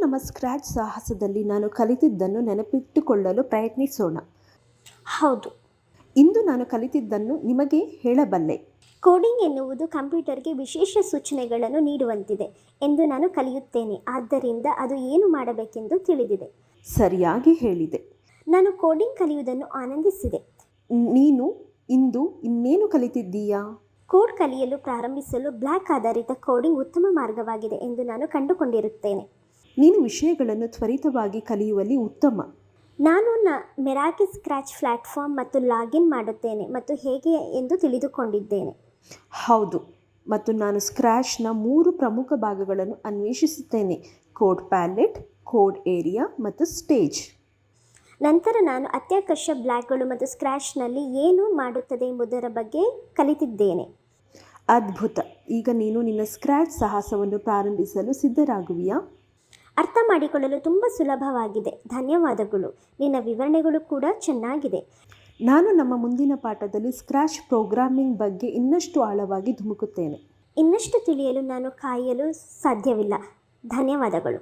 ನಮ್ಮ ಸ್ಕ್ರ್ಯಾಚ್ ಸಾಹಸದಲ್ಲಿ ನಾನು ಕಲಿತಿದ್ದನ್ನು ನೆನಪಿಟ್ಟುಕೊಳ್ಳಲು ಪ್ರಯತ್ನಿಸೋಣ. ಹೌದು, ಇಂದು ನಾನು ಕಲಿತಿದ್ದನ್ನು ನಿಮಗೆ ಹೇಳಬಲ್ಲೆ. ಕೋಡಿಂಗ್ ಎನ್ನುವುದು ಕಂಪ್ಯೂಟರ್ಗೆ ವಿಶೇಷ ಸೂಚನೆಗಳನ್ನು ನೀಡುವಂತಿದೆ ಎಂದು ನಾನು ಕಲಿಯುತ್ತೇನೆ. ಆದ್ದರಿಂದ ಅದು ಏನು ಮಾಡಬೇಕೆಂದು ತಿಳಿದಿದೆ. ಸರಿಯಾಗಿ ಹೇಳಿದೆ. ನಾನು ಕೋಡಿಂಗ್ ಕಲಿಯುವುದನ್ನು ಆನಂದಿಸಿದೆ. ನೀನು ಇಂದು ಇನ್ನೇನು ಕಲಿತಿದ್ದೀಯಾ? ಕೋಡ್ ಕಲಿಯಲು ಪ್ರಾರಂಭಿಸಲು ಬ್ಲಾಕ್ ಆಧಾರಿತ ಕೋಡಿಂಗ್ ಉತ್ತಮ ಮಾರ್ಗವಾಗಿದೆ ಎಂದು ನಾನು ಕಂಡುಕೊಂಡಿರುತ್ತೇನೆ. ನೀನು ವಿಷಯಗಳನ್ನು ತ್ವರಿತವಾಗಿ ಕಲಿಯುವಲ್ಲಿ ಉತ್ತಮ. ನಾನು ಮೆರಾಕಿ ಸ್ಕ್ರ್ಯಾಚ್ ಪ್ಲಾಟ್ಫಾರ್ಮ್ ಮತ್ತು ಲಾಗಿನ್ ಮಾಡುತ್ತೇನೆ ಮತ್ತು ಹೇಗೆ ಎಂದು ತಿಳಿದುಕೊಂಡಿದ್ದೇನೆ. ಹೌದು, ಮತ್ತು ನಾನು ಸ್ಕ್ರ್ಯಾಚ್ನ 3 ಪ್ರಮುಖ ಭಾಗಗಳನ್ನು ಅನ್ವೇಷಿಸುತ್ತೇನೆ: ಕೋಡ್ ಪ್ಯಾಲೆಟ್, ಕೋಡ್ ಏರಿಯಾ ಮತ್ತು ಸ್ಟೇಜ್. ನಂತರ ನಾನು ಅತ್ಯಾಕರ್ಷ ಬ್ಲಾಕ್ಗಳು ಮತ್ತು ಸ್ಕ್ರ್ಯಾಚ್ನಲ್ಲಿ ಏನು ಮಾಡುತ್ತದೆ ಎಂಬುದರ ಬಗ್ಗೆ ಕಲಿತಿದ್ದೇನೆ. ಅದ್ಭುತ. ಈಗ ನೀನು ನಿನ್ನ ಸ್ಕ್ರ್ಯಾಚ್ ಸಾಹಸವನ್ನು ಪ್ರಾರಂಭಿಸಲು ಸಿದ್ಧರಾಗುವಿಯಾ? ಅರ್ಥ ಮಾಡಿಕೊಳ್ಳಲು ತುಂಬ ಸುಲಭವಾಗಿದೆ. ಧನ್ಯವಾದಗಳು. ನಿನ್ನ ವಿವರಣೆಗಳು ಕೂಡ ಚೆನ್ನಾಗಿದೆ. ನಾನು ನಮ್ಮ ಮುಂದಿನ ಪಾಠದಲ್ಲಿ ಸ್ಕ್ರ್ಯಾಚ್ ಪ್ರೋಗ್ರಾಮಿಂಗ್ ಬಗ್ಗೆ ಇನ್ನಷ್ಟು ಆಳವಾಗಿ ಧುಮುಕುತ್ತೇನೆ. ಇನ್ನಷ್ಟು ತಿಳಿಯಲು ನಾನು ಕಾಯಲು ಸಾಧ್ಯವಿಲ್ಲ. ಧನ್ಯವಾದಗಳು.